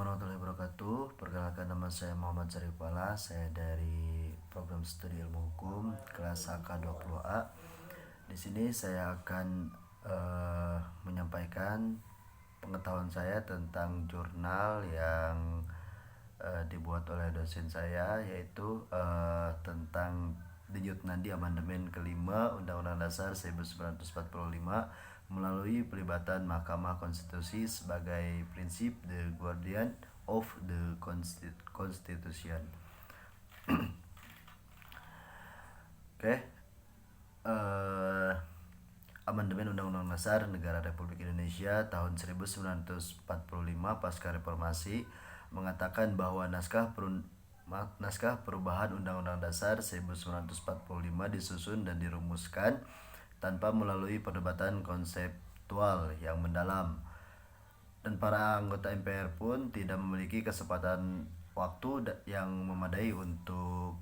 Assalamualaikum warahmatullahi wabarakatuh. Perkenalkan, nama saya Muhammad Sarifala. Saya dari program studi ilmu hukum kelas AK20A. Di sini saya akan menyampaikan pengetahuan saya tentang jurnal yang dibuat oleh dosen saya, yaitu tentang denyut nadi amandemen kelima Undang-Undang Dasar 1945 melalui pelibatan Mahkamah Konstitusi sebagai prinsip the guardian of the Constitution. Oke, Amandemen Undang-Undang Dasar Negara Republik Indonesia tahun 1945 pasca reformasi mengatakan bahwa naskah perubahan Undang-Undang Dasar 1945 disusun dan dirumuskan tanpa melalui perdebatan konseptual yang mendalam, dan para anggota MPR pun tidak memiliki kesempatan waktu yang memadai untuk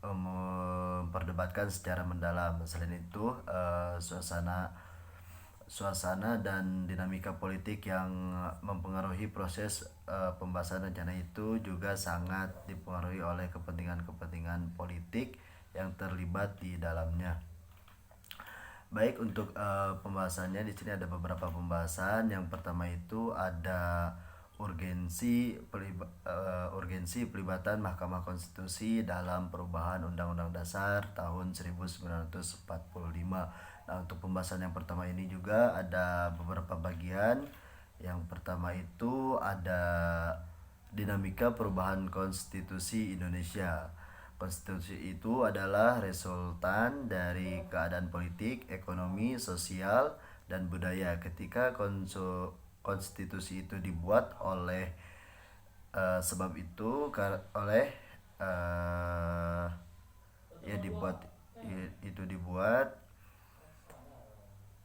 memperdebatkan secara mendalam. Selain itu, suasana dan dinamika politik yang mempengaruhi proses pembahasan rencana itu juga sangat dipengaruhi oleh kepentingan-kepentingan politik yang terlibat di dalamnya. Baik, untuk pembahasannya di sini ada beberapa pembahasan. Yang pertama itu ada urgensi pelibatan Mahkamah Konstitusi dalam perubahan Undang-Undang Dasar tahun 1945. Nah, untuk pembahasan yang pertama ini juga ada beberapa bagian. Yang pertama itu ada dinamika perubahan konstitusi Indonesia. Konstitusi itu adalah resultan dari keadaan politik, ekonomi, sosial, dan budaya. Ketika konstitusi itu dibuat oleh sebab itu oleh dibuat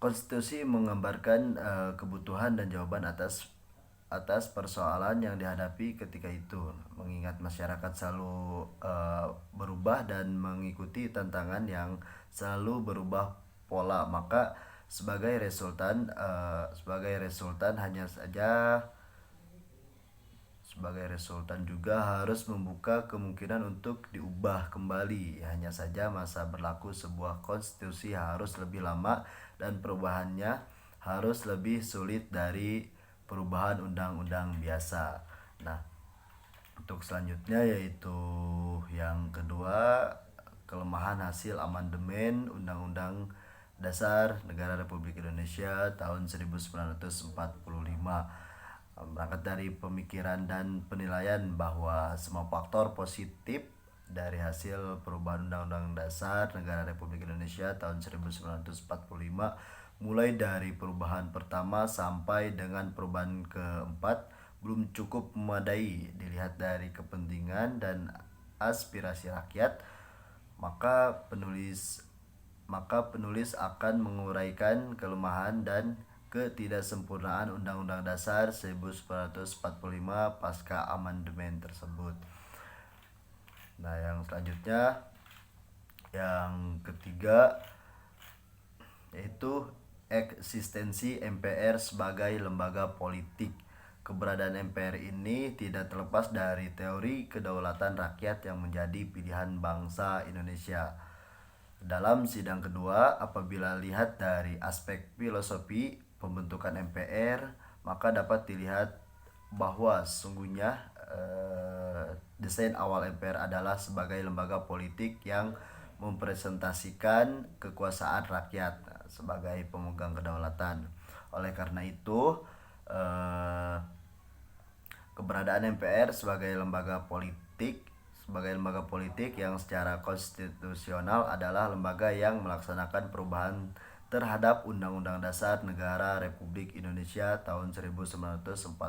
konstitusi menggambarkan kebutuhan dan jawaban atas persoalan yang dihadapi ketika itu, mengingat masyarakat selalu berubah dan mengikuti tantangan yang selalu berubah pola, maka sebagai resultan juga harus membuka kemungkinan untuk diubah kembali. Hanya saja masa berlaku sebuah konstitusi harus lebih lama dan perubahannya harus lebih sulit dari perubahan undang-undang biasa. Nah, untuk selanjutnya yaitu yang kedua, kelemahan hasil amandemen Undang-Undang Dasar Negara Republik Indonesia tahun 1945. Berangkat dari pemikiran dan penilaian bahwa semua faktor positif dari hasil perubahan Undang-Undang Dasar Negara Republik Indonesia tahun 1945, mulai dari perubahan pertama sampai dengan perubahan keempat, belum cukup memadai dilihat dari kepentingan dan aspirasi rakyat, maka penulis akan menguraikan kelemahan dan ketidaksempurnaan Undang-Undang Dasar 1945 pasca amandemen tersebut. Nah, yang selanjutnya, yang ketiga, yaitu eksistensi MPR sebagai lembaga politik. Keberadaan MPR ini tidak terlepas dari teori kedaulatan rakyat yang menjadi pilihan bangsa Indonesia. Dalam sidang kedua, apabila lihat dari aspek filosofi pembentukan MPR, maka dapat dilihat bahwa sesungguhnya desain awal MPR adalah sebagai lembaga politik yang mempresentasikan kekuasaan rakyat sebagai pemegang kedaulatan. Oleh karena itu, keberadaan MPR sebagai lembaga politik yang secara konstitusional adalah lembaga yang melaksanakan perubahan terhadap Undang-Undang Dasar Negara Republik Indonesia tahun 1945.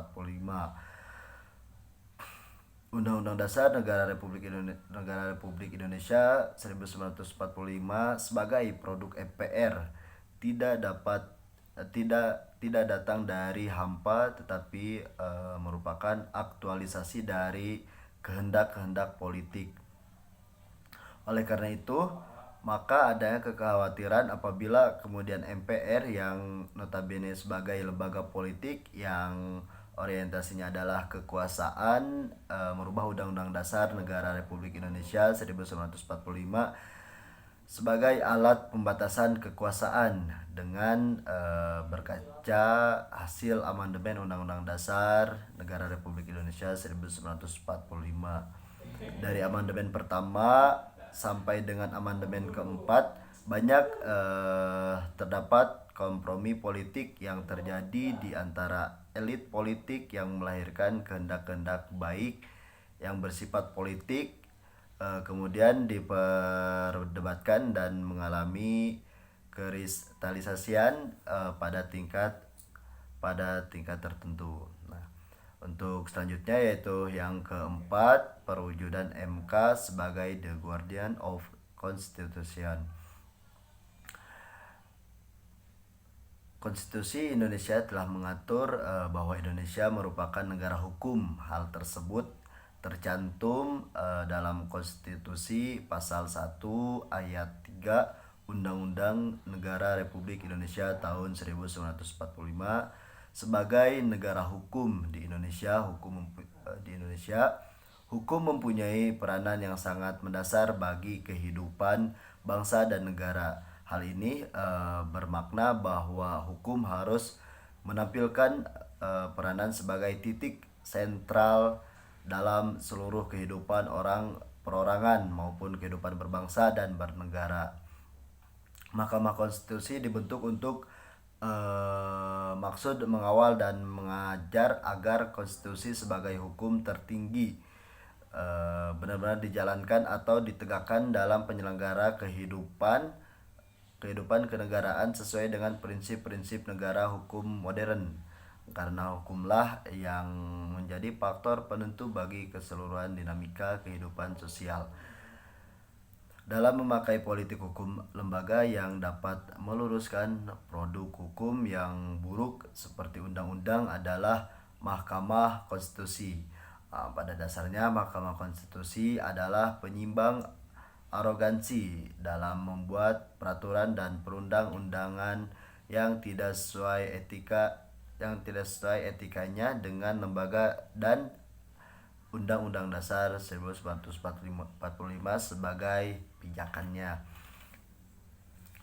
Undang-Undang Dasar Negara Republik Indonesia 1945 sebagai produk MPR tidak datang dari hampa, tetapi merupakan aktualisasi dari kehendak-kehendak politik. Oleh karena itu, Maka adanya kekhawatiran apabila kemudian MPR yang notabene sebagai lembaga politik yang orientasinya adalah kekuasaan merubah Undang-Undang Dasar Negara Republik Indonesia 1945 sebagai alat pembatasan kekuasaan dengan berkaca hasil amandemen Undang-Undang Dasar Negara Republik Indonesia 1945. Dari amandemen pertama sampai dengan amandemen keempat banyak terdapat kompromi politik yang terjadi di antara elit politik yang melahirkan kehendak-kehendak baik yang bersifat politik kemudian diperdebatkan dan mengalami kristalisasian pada tingkat tertentu. Nah, untuk selanjutnya yaitu yang keempat, perwujudan MK sebagai the guardian of constitution. Konstitusi Indonesia telah mengatur bahwa Indonesia merupakan negara hukum. Hal tersebut tercantum dalam Konstitusi Pasal 1 Ayat 3 Undang-Undang Negara Republik Indonesia tahun 1945 sebagai negara hukum di Indonesia. Hukum mempunyai peranan yang sangat mendasar bagi kehidupan bangsa dan negara. Hal ini bermakna bahwa hukum harus menampilkan peranan sebagai titik sentral dalam seluruh kehidupan perorangan maupun kehidupan berbangsa dan bernegara. Mahkamah Konstitusi dibentuk untuk maksud mengawal dan mengajar agar konstitusi sebagai hukum tertinggi benar-benar dijalankan atau ditegakkan dalam penyelenggara kehidupan kenegaraan sesuai dengan prinsip-prinsip negara hukum modern, karena hukumlah yang menjadi faktor penentu bagi keseluruhan dinamika kehidupan sosial. Dalam memakai politik hukum, lembaga yang dapat meluruskan produk hukum yang buruk seperti undang-undang adalah Mahkamah Konstitusi. Pada dasarnya Mahkamah Konstitusi adalah penyimbang arogansi dalam membuat peraturan dan perundang-undangan yang tidak sesuai etikanya dengan lembaga dan Undang-Undang Dasar 1945 sebagai pijakannya.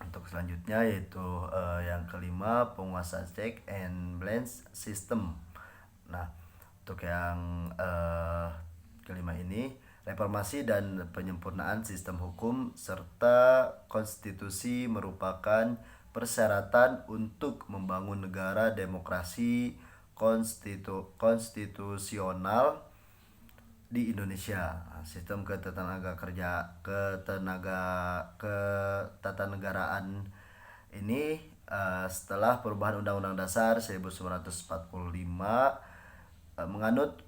Untuk selanjutnya yaitu yang kelima, penguasa check and balance system. Nah, untuk yang kelima ini, reformasi dan penyempurnaan sistem hukum serta konstitusi merupakan persyaratan untuk membangun negara demokrasi konstitusional di Indonesia. Sistem ketatanegaraan ini setelah perubahan Undang-Undang Dasar 1945 menganut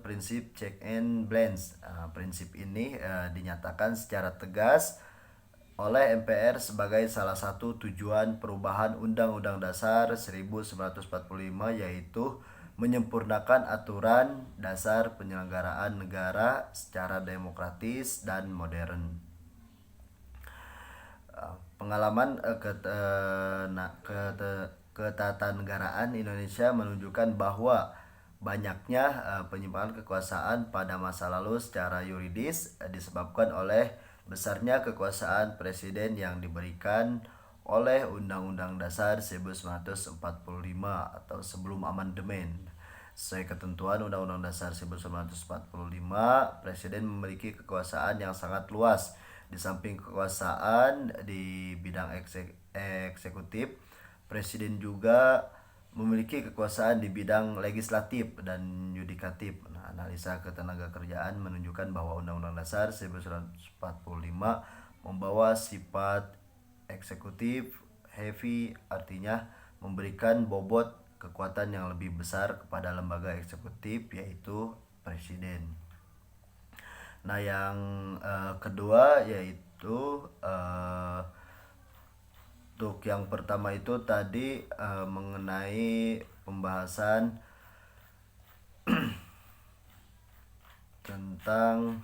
prinsip check and balance. Prinsip ini dinyatakan secara tegas oleh MPR sebagai salah satu tujuan perubahan Undang-Undang Dasar 1945, yaitu menyempurnakan aturan dasar penyelenggaraan negara secara demokratis dan modern. Pengalaman ketatanegaraan Indonesia menunjukkan bahwa banyaknya penyimpangan kekuasaan pada masa lalu secara yuridis disebabkan oleh besarnya kekuasaan presiden yang diberikan oleh Undang-Undang Dasar 1945 atau sebelum amandemen. Sesuai ketentuan Undang-Undang Dasar 1945, presiden memiliki kekuasaan yang sangat luas. Di samping kekuasaan di bidang eksekutif, presiden juga memiliki kekuasaan di bidang legislatif dan yudikatif. Nah, analisa ketenagakerjaan menunjukkan bahwa Undang-Undang Dasar 1945 membawa sifat eksekutif heavy, artinya memberikan bobot kekuatan yang lebih besar kepada lembaga eksekutif, yaitu presiden. Nah, yang kedua yaitu untuk yang pertama itu tadi mengenai pembahasan tentang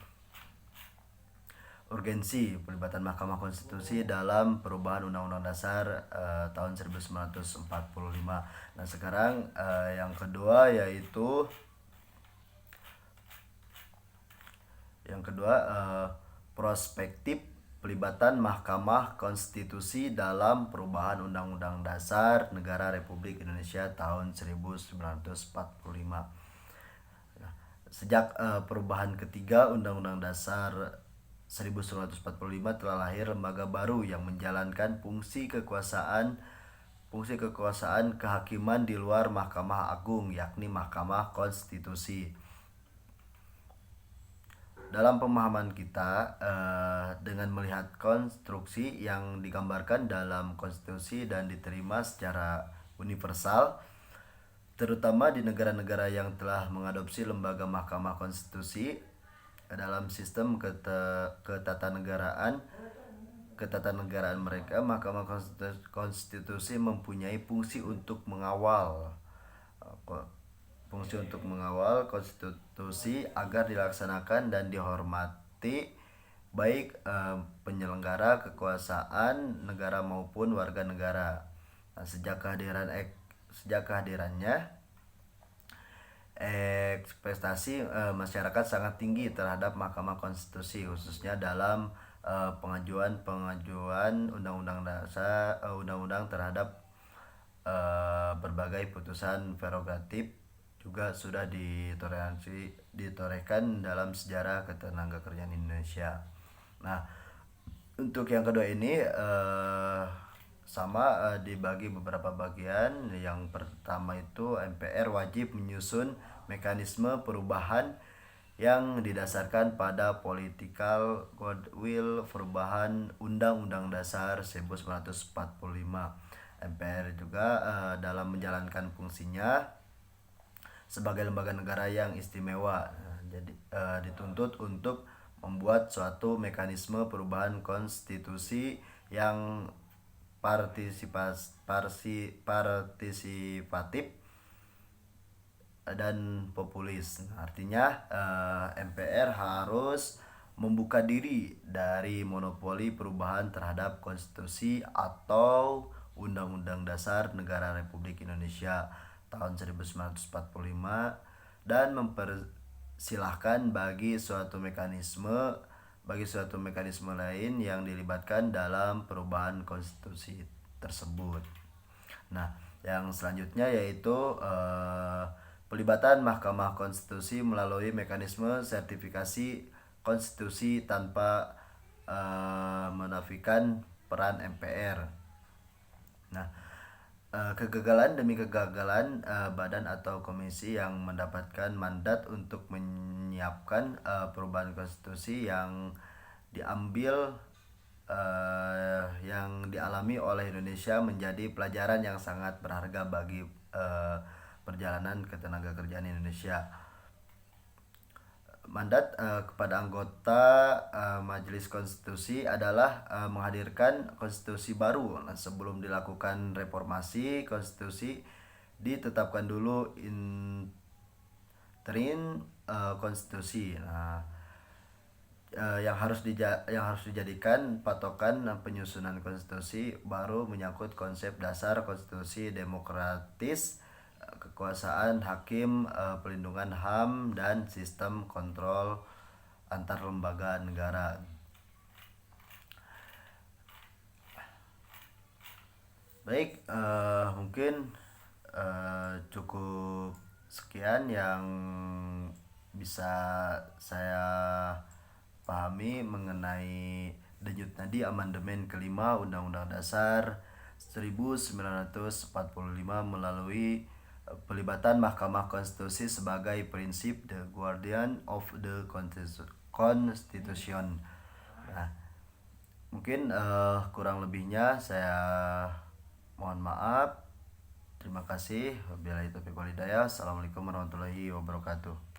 urgensi pelibatan Mahkamah Konstitusi dalam perubahan Undang-Undang Dasar tahun 1945. Nah, sekarang yang kedua yaitu prospektif pelibatan Mahkamah Konstitusi dalam perubahan Undang-Undang Dasar Negara Republik Indonesia tahun 1945. Nah, sejak perubahan ketiga Undang-Undang Dasar 1945 telah lahir lembaga baru yang menjalankan fungsi kekuasaan kehakiman di luar Mahkamah Agung, yakni Mahkamah Konstitusi. Dalam pemahaman kita, dengan melihat konstruksi yang digambarkan dalam konstitusi dan diterima secara universal, terutama di negara-negara yang telah mengadopsi lembaga Mahkamah Konstitusi dalam sistem ketatanegaraan mereka, Mahkamah Konstitusi mempunyai fungsi untuk mengawal konstitusi agar dilaksanakan dan dihormati baik penyelenggara kekuasaan negara maupun warga negara. Nah, sejak kehadirannya ekspektasi masyarakat sangat tinggi terhadap Mahkamah Konstitusi, khususnya dalam pengajuan undang-undang terhadap berbagai putusan prerogatif juga sudah ditorehkan dalam sejarah ketenagakerjaan Indonesia. Nah, untuk yang kedua ini dibagi beberapa bagian. Yang pertama itu MPR wajib menyusun mekanisme perubahan yang didasarkan pada political goodwill perubahan Undang-Undang Dasar 1945. MPR juga dalam menjalankan fungsinya sebagai lembaga negara yang istimewa, dituntut untuk membuat suatu mekanisme perubahan konstitusi yang partisipatif dan populis. Artinya MPR harus membuka diri dari monopoli perubahan terhadap konstitusi atau Undang-Undang Dasar Negara Republik Indonesia tahun 1945 dan mempersilahkan bagi suatu mekanisme lain yang dilibatkan dalam perubahan konstitusi tersebut. Nah, yang selanjutnya yaitu pelibatan Mahkamah Konstitusi melalui mekanisme sertifikasi konstitusi tanpa menafikan peran MPR. Nah, kegagalan demi kegagalan badan atau komisi yang mendapatkan mandat untuk menyiapkan perubahan konstitusi yang dialami oleh Indonesia menjadi pelajaran yang sangat berharga bagi perjalanan ketenagakerjaan Indonesia. Mandat kepada anggota Majelis Konstitusi adalah menghadirkan konstitusi baru. Nah, sebelum dilakukan reformasi konstitusi, ditetapkan dulu interim konstitusi. Nah, yang harus dijadikan patokan penyusunan konstitusi baru menyangkut konsep dasar konstitusi demokratis, kekuasaan hakim, pelindungan HAM, dan sistem kontrol antar lembaga negara. Baik, mungkin cukup sekian yang bisa saya pahami mengenai denyut nadi amandemen kelima Undang-Undang Dasar 1945 melalui pelibatan Mahkamah Konstitusi sebagai prinsip the guardian of the Constitution. Nah, mungkin kurang lebihnya saya mohon maaf. Terima kasih. Wabillahi taufiq wal hidayah. Assalamualaikum warahmatullahi wabarakatuh.